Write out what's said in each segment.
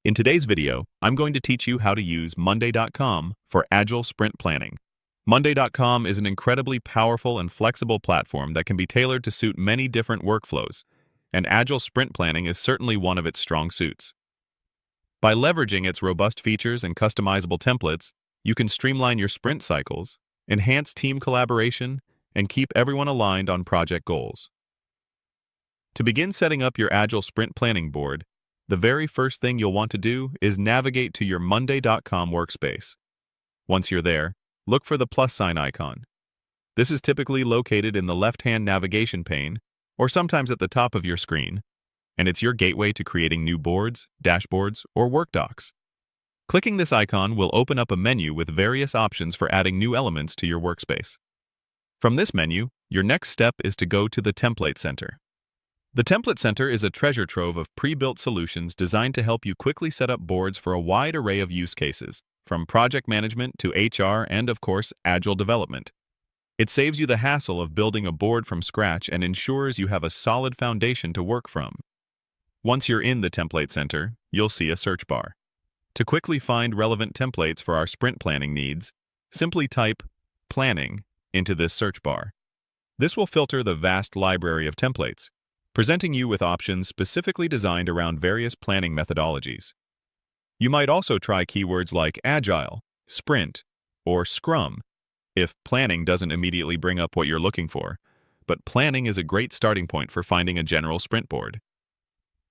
In today's video, I'm going to teach you how to use Monday.com for Agile sprint planning. Monday.com is an incredibly powerful and flexible platform that can be tailored to suit many different workflows, and Agile sprint planning is certainly one of its strong suits. By leveraging its robust features and customizable templates, you can streamline your sprint cycles, enhance team collaboration, and keep everyone aligned on project goals. To begin setting up your Agile sprint planning board, the very first thing you'll want to do is navigate to your Monday.com workspace. Once you're there, look for the plus sign icon. This is typically located in the left-hand navigation pane, or sometimes at the top of your screen, and it's your gateway to creating new boards, dashboards, or work docs. Clicking this icon will open up a menu with various options for adding new elements to your workspace. From this menu, your next step is to go to the Template Center. The Template Center is a treasure trove of pre-built solutions designed to help you quickly set up boards for a wide array of use cases, from project management to HR and, of course, Agile development. It saves you the hassle of building a board from scratch and ensures you have a solid foundation to work from. Once you're in the Template Center, you'll see a search bar. To quickly find relevant templates for our sprint planning needs, simply type "planning" into this search bar. This will filter the vast library of templates, presenting you with options specifically designed around various planning methodologies. You might also try keywords like Agile, Sprint, or Scrum if planning doesn't immediately bring up what you're looking for, but planning is a great starting point for finding a general sprint board.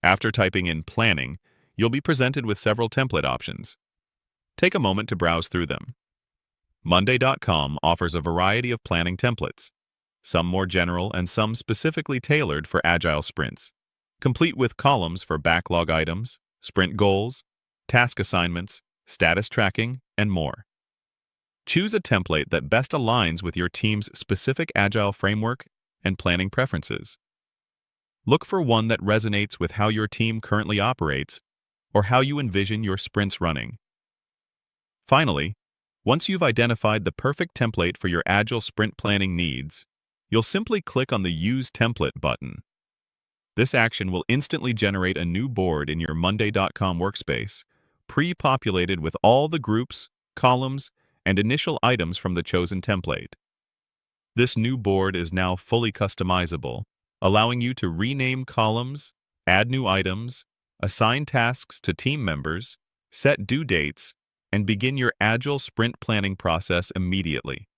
After typing in planning, you'll be presented with several template options. Take a moment to browse through them. Monday.com offers a variety of planning templates, some more general and some specifically tailored for Agile sprints, complete with columns for backlog items, sprint goals, task assignments, status tracking, and more. Choose a template that best aligns with your team's specific Agile framework and planning preferences. Look for one that resonates with how your team currently operates or how you envision your sprints running. Finally, once you've identified the perfect template for your Agile sprint planning needs, you'll simply click on the Use Template button. This action will instantly generate a new board in your Monday.com workspace, pre-populated with all the groups, columns, and initial items from the chosen template. This new board is now fully customizable, allowing you to rename columns, add new items, assign tasks to team members, set due dates, and begin your Agile sprint planning process immediately.